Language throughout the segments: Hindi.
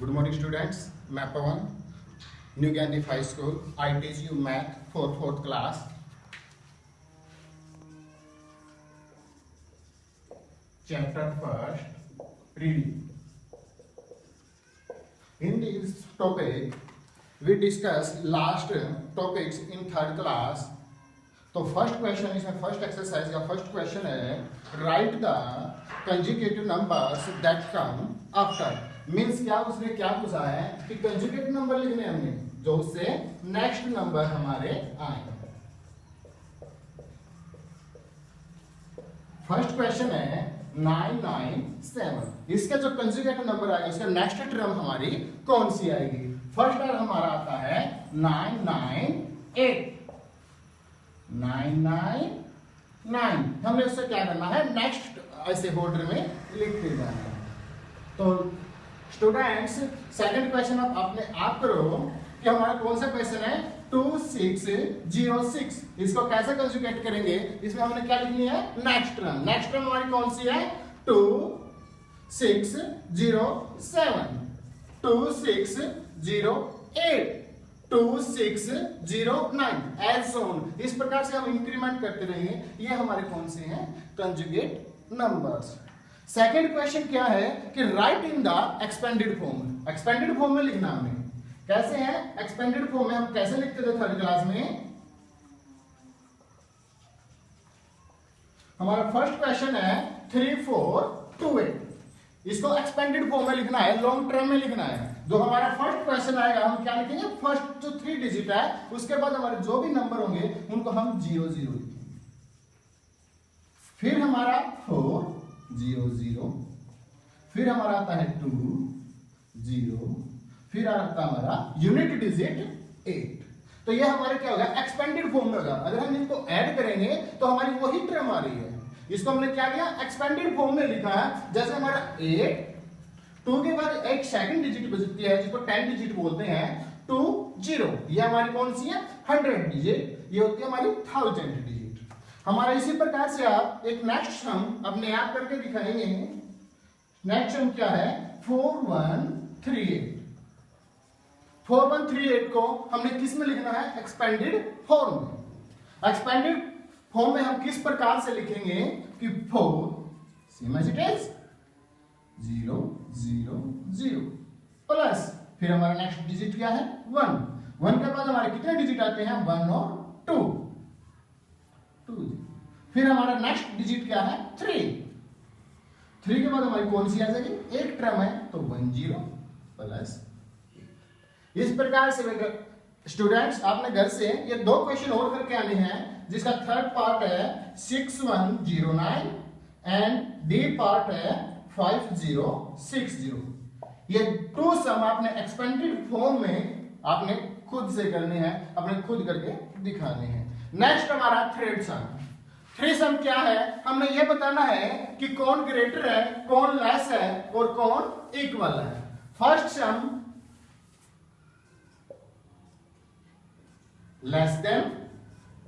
Good morning students, मैं Pawan, new Gyandeep high school. I teach you math for 4th class. Chapter first, reading. In this topic, we discuss last topics in 3rd class. तो फर्स्ट क्वेश्चन इसमें फर्स्ट एक्सरसाइज का फर्स्ट क्वेश्चन है right the conjugative numbers that come after. Means क्या उसने क्या पूछा है कि कंजुगेटिव नंबर लिखने हमने जो उससे नेक्स्ट नंबर हमारे आए. फर्स्ट क्वेश्चन है 997. इसका जो कंजुगेटिव नंबर आएगा उसका नेक्स्ट टर्म हमारी कौन सी आएगी. फर्स्ट टर्म हमारा आता है 998. 999. हमने उससे क्या करना है नेक्स्ट ऐसे ऑर्डर में लिखते जाना है. तो स्टूडेंट्स सेकंड क्वेश्चन अपने आप करो कि हमारा कौन सा क्वेश्चन है 2606. इसको कैसे कंजुगेट करेंगे. इसमें हमने क्या लिखनी है नेक्स्ट टर्म. नेक्स्ट टर्म हमारी कौन सी है 2607, 2608, 2609 एज ऑन. इस प्रकार से हम इंक्रीमेंट करते रहेंगे. ये हमारे कौन से हैं कंजुगेट नंबर्स. सेकंड क्वेश्चन क्या है कि right in the expanded form. Expanded form में लिखना हमें कैसे है. एक्सपेंडेड फॉर्म में हम कैसे लिखते थे थर्ड क्लास में. हमारा फर्स्ट क्वेश्चन है 3428. इसको एक्सपेंडेड फॉर्म में लिखना है, लॉन्ग टर्म में लिखना है. जो हमारा फर्स्ट क्वेश्चन आएगा हम क्या लिखेंगे फर्स्ट जो 3 डिजिट है उसके बाद हमारे जो भी नंबर होंगे उनको हम 00 लिखेंगे. फिर हमारा 400, फिर हमारा आता है 20, फिर आता है हमारा यूनिट डिजिट 8. तो ये हमारे क्या होगा एक्सपेंडेड फॉर्म में होगा. अगर हम इनको ऐड करेंगे तो हमारी वही टर्म आ रही है. इसको हमने क्या किया एक्सपेंडेड फॉर्म में लिखा है. जैसे हमारा 8 2 के बाद एक सेकंड डिजिट बचती है जिसको 10 डिजिट बोलते हैं 20. ये हमारी कौन सी है 100 डिजिट. ये होती है हमारी 1000 डिजिट. हमारा इसी प्रकार से आप एक नेक्स्ट सम अपने आप करके दिखाएंगे. नेक्स्ट सम क्या है 4138. 4138 को हमने किस में लिखना है एक्सपेंडेड फॉर्म में. एक्सपेंडेड फॉर्म में हम किस प्रकार से लिखेंगे कि 4 same as it is 0 0 0 plus फिर हमारा नेक्स्ट डिजिट क्या है 1. 1 के बाद हमारे कितने डिजिट आते हैं 1 और 2. फिर हमारा नेक्स्ट डिजिट क्या है 3. 3 के बाद हमारी कौन सी आ जाएगी एक टर्म है तो 10 प्लस. इस प्रकार से स्टूडेंट्स आपने घर से ये 2 क्वेश्चन और करके आने हैं जिसका थर्ड पार्ट है 6109 एंड डी पार्ट है 5060. ये 2 सम आपने एक्सपेंडेड फॉर्म में आपने खुद से करने हैं, अपने खुद करके दिखाने हैं. नेक्स्ट हमारा थर्ड सम. थ्री सम क्या है हमने ये बताना है कि कौन ग्रेटर है कौन लेस है और कौन इक्वल है. First sum less than,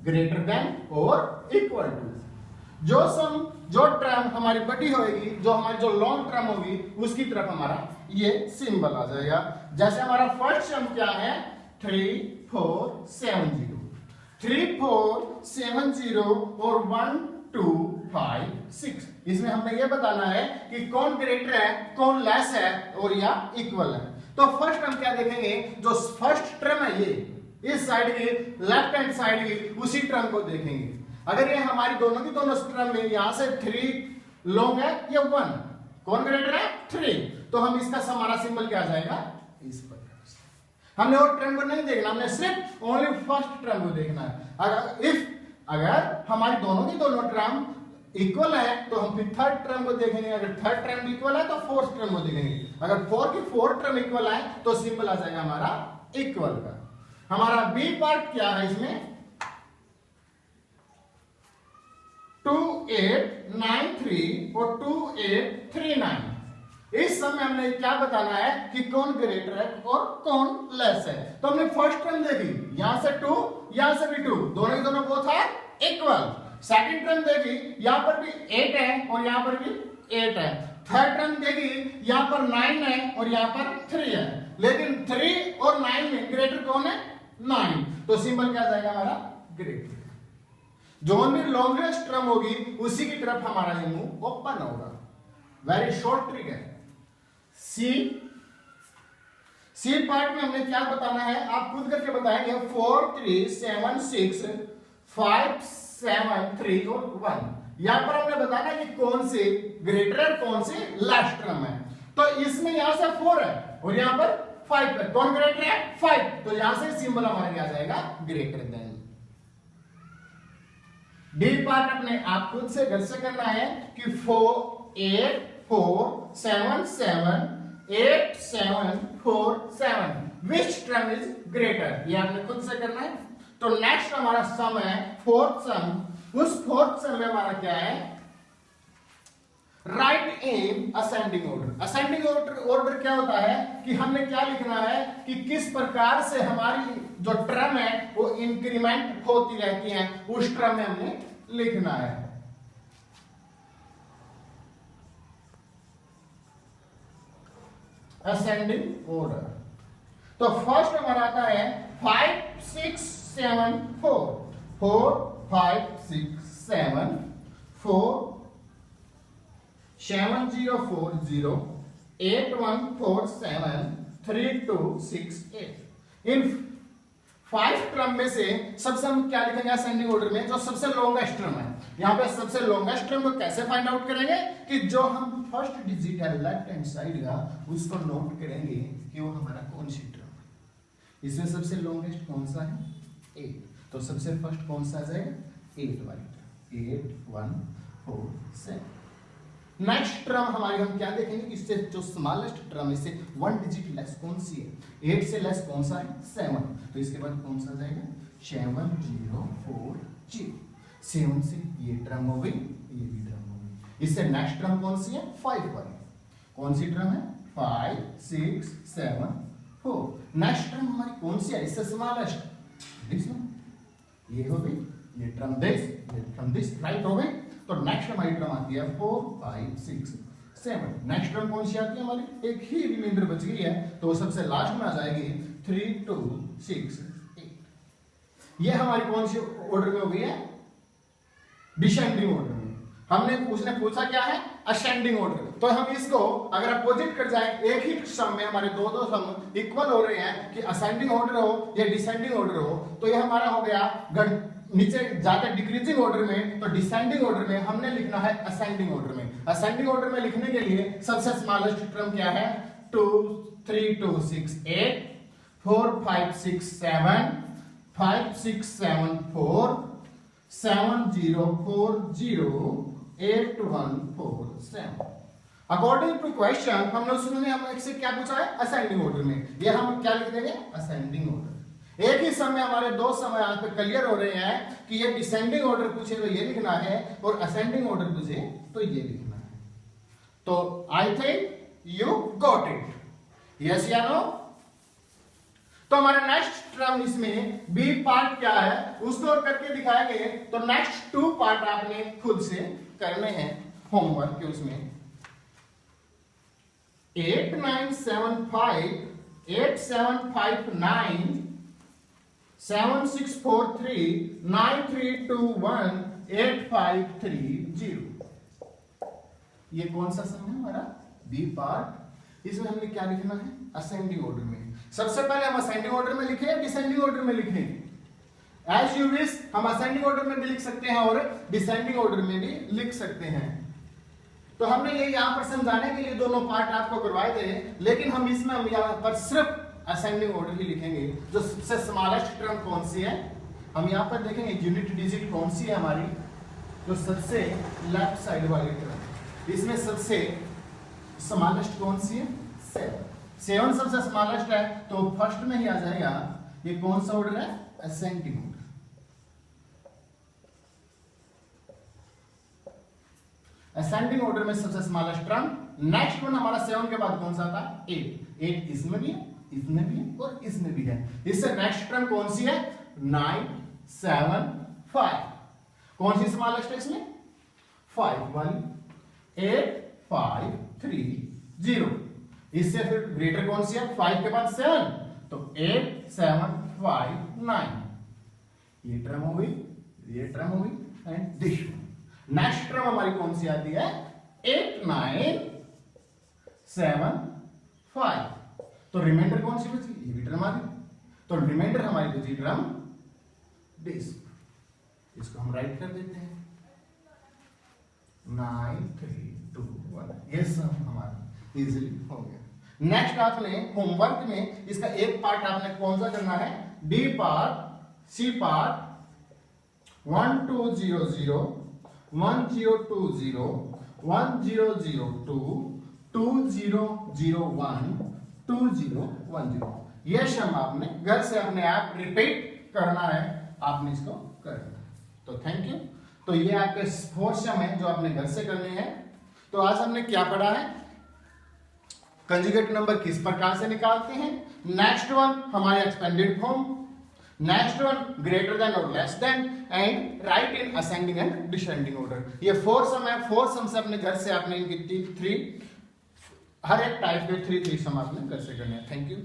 greater than और इक्वल टू. जो सम जो टर्म हमारी बड़ी होगी जो हमारी जो लॉन्ग टर्म होगी उसकी तरफ हमारा ये सिंबल आ जाएगा. जैसे हमारा फर्स्ट सम क्या है 3470. 3470 और 1256. इसमें हमने ये बताना है कि कौन ग्रेटर है कौन लेस है और या इक्वल है. तो फर्स्ट हम क्या देखेंगे जो फर्स्ट टर्म है ये इस साइड की लेफ्ट हैंड साइड की उसी टर्म को देखेंगे. अगर ये हमारी दोनों की दोनों टर्म में यहां से 3 लॉन्ग है या 1 कौन ग्रेटर है 3 तो हम इसका हमारा सिंबल क्या आ जाएगा इस प्रकार से. हमने और टर्म को नहीं देखना, हमने सिर्फ ओनली फर्स्ट टर्म को देखना है. अगर हमारी दोनों की दोनों टर्म इक्वल है तो हम फिर थर्ड टर्म को देखेंगे. अगर थर्ड टर्म इक्वल है तो फोर्थ टर्म को देखेंगे. अगर 4 की 4th टर्म इक्वल है तो सिंबल आ जाएगा हमारा इक्वल का. हमारा बी पार्ट क्या है इसमें 2893 और 2839. इस समय हमने क्या बताना है कि कौन ग्रेटर है और कौन लेस है. तो हमने फर्स्ट टर्म देखी यहां से 2 यहां से भी 2 दोनों ही दोनों both are equal. Second term देखी यहां पर भी 8 है और यहां पर भी 8 है. थर्ड टर्म देगी, यहां पर 9 है और यहां पर 3 है, लेकिन 3 और 9 में ग्रेटर कौन है? 9। तो सिंबल क्या जाएगा हमारा? ग्रेटर। जो भी लॉन्गेस्ट टर्म होगी उसी की तरफ हमारा ये मुंह ओपन होगा। वेरी शॉर्ट ट्रिक है। सी पार्ट में हमने क्या बताना है, आप खुद करके बताएंगे। 4 3 7 6 5 7 3 और 1। यहां पर हमने बताना कि कौन से ग्रेटर है, कौन से लास्ट टर्म है। तो इसमें यहां से 4 है और यहां पर 5 है। कौन ग्रेटर है? 5। तो यहां से सिंबल हमारा क्या जाएगा? Greater than. डी पार्ट अपने आप खुद से घर से करना है कि 8 4 7 7 8 7 4 7 विच टर्म इज ग्रेटर, ये आपने खुद से करना है। तो नेक्स्ट हमारा सम है फोर्थ सम। उस फोर्थ सम में हमारा क्या है? Right in ascending order. Ascending order क्या होता है कि हमने क्या लिखना है कि किस प्रकार से हमारी जो टर्म है वो इंक्रीमेंट होती रहती है, उस टर्म में हमने लिखना है। Ascending order. तो फर्स्ट हमारा आता है 5 6 7 4 4 5 6 7 4 7 0 4 0 8 1 4 7 3 2 6 8। इन 5 टर्म में से सबसे हम क्या लिखेंगे असेंडिंग ऑर्डर में? जो सबसे लॉन्गेस्ट टर्म है। यहां पे सबसे लॉन्गेस्ट टर्म को कैसे फाइंड आउट करेंगे कि जो हम फर्स्ट डिजिट है लेफ्ट हैंड साइड का उसको नोट करेंगे कि वो हमारा कौन सी टर्म है। इसमें सबसे लॉन्गेस्ट कौन सा है? 8। तो सबसे फर्स्ट कौन सा आ जाएगा? 8 वाली टर्म। 8 1 4 7। नेक्स्ट टर्म हमारी हम क्या देखेंगे? इससे जो स्मॉलेस्ट टर्म, इससे 1 डिजिट लेस कौन सी है? 8 से लेस कौन सा है? 7। तो इसके बाद कौन सा जाएगा? 7 0 4 0। 7 से ये टर्म हो गई, ये भी टर्म हो गई। इससे नेक्स्ट टर्म कौन सी है? 5 वाली। कौन सी टर्म है? 5 6 7 4। नेक्स्ट टर्म हमारी कौन सी है? इससे स्मॉलेस्ट दिस वन। ये हो गई, ये टर्म दिस, ये टर्म दिस, राइट हो गई। तो नेक्स्ट हमारी टर्म आती है 4 5 6 7। नेक्स्ट टर्म कौन सी आती है हमारी? एक ही रिमाइंडर बच गई है, तो सबसे लास्ट में आ जाएगी 3 2 6 8। ये हमारी कौन सी ऑर्डर में हो गई है? डिसेंडिंग ऑर्डर में। हमने उसने पूछा क्या है? Ascending order. तो हम इसको अगर अपोजिट कर जाए, एक ही सम में हमारे दो सम इक्वल हो रहे हैं कि असेंडिंग ऑर्डर हो या डिसेंडिंग ऑर्डर हो, तो ये हमारा हो गया नीचे जाते डिक्रीजिंग ऑर्डर में। तो डिसेंडिंग ऑर्डर में हमने लिखना है असेंडिंग ऑर्डर में। असेंडिंग ऑर्डर में लिखने के लिए सबसे स्मॉलेस्ट टर्म क्या है? 2 3 2 6 8 4 5 6 7 5 6 7 4 7 0 4 0 8 1 4 7। अकॉर्डिंग टू क्वेश्चन हमने उसमें हम से क्या पूछा है? असेंडिंग ऑर्डर में। ये हम क्या लिख देंगे? Ascending order. एक ही समय हमारे दो समय यहां पे क्लियर हो रहे हैं कि ये डिसेंडिंग ऑर्डर पूछे तो ये लिखना है और असेंडिंग ऑर्डर पूछे तो ये लिखना है। तो I think you got it. Yes या नो? तो हमारा नेक्स्ट टर्म इसमें बी पार्ट क्या है उसको करके दिखाएंगे। तो नेक्स्ट 2 पार्ट आपने खुद से करने हैं होमवर्क के। उसमें 8 9 7 5 8 7 5 9 7 6 4 3 9 3 2 1 8 5 3 0। ये कौन सा सम है हमारा? B part. इसमें हमने क्या लिखना है? असेंडिंग ऑर्डर में। सबसे पहले हम असेंडिंग ऑर्डर में लिखे या डिसेंडिंग ऑर्डर में लिखे? As you wish. हम असेंडिंग ऑर्डर में भी लिख सकते हैं और डिसेंडिंग ऑर्डर में भी लिख सकते हैं। तो हमने ये यहां पर समझाने के लिए दोनों पार्ट आपको करवाए थे, लेकिन हम इसमें हम यहां पर सिर्फ असेंडिंग ऑर्डर ही लिखेंगे। जो सबसे स्मॉलेस्ट टर्म कौन सी है हम यहां पर देखेंगे। यूनिट डिजिट कौन सी है हमारी? जो सबसे लेफ्ट साइड वाली टर्म। इसमें सबसे स्मॉलेस्ट कौन सी है? 7। 7 सबसे स्मॉलेस्ट है तो फर्स्ट में ही आ जाएगा। ये कौन सा ऑर्डर है? Ascending order. असेंडिंग ऑर्डर में सबसे स्मॉलेस्ट टर्म। नेक्स्ट वन हमारा 7 के बाद कौन सा आता है? 8। 8 इसमें भी है, इसमें भी है और इसमें भी है। इससे नेक्स्ट टर्म कौन सी है? 9 7 5। कौन सी स्मॉलेस्ट है इसमें? 5 वाली। 8 5 3 0। इससे फिर ग्रेटर कौन सी है, 5 के बाद 7, तो 8 7 5 9। ये टर्म हो गई, ये टर्म हो गई एंड दिस। नेक्स्ट टर्म हमारी कौन सी आती है, 8 9 7 5। तो रिमाइंडर कौन सी बची, ये भी टर्म आ गई। तो रिमाइंडर हमारी बची टर्म दिस। इसको हम राइट कर देते हैं 9 3 2 1। ये सब हमारा इजीली हो गया। नेक्स्ट आपने होमवर्क में इसका एक पार्ट आपने कौन सा करना है, डी पार्ट, सी पार्ट 1 2 0 0 1 0 2 0 1 0 0 2 2 0 0 1 2 0 1 0। ये सम आपने घर से अपने आप रिपीट करना है, आपने इसको करना है। तो थैंक यू। तो ये आपके 4 सम है जो आपने घर से करने हैं। तो आज हमने क्या पढ़ा है, कंजुगेट नंबर किस प्रकार से निकालते हैं। नेक्स्ट वन हमारे expanded form, next one greater than और less than, and right in ascending and descending order. ये 4 सम है। 4 सम से अपने घर से आपने इनकी 3 हर एक टाइप के 3 सम आपने घर से करने हैं। Thank you.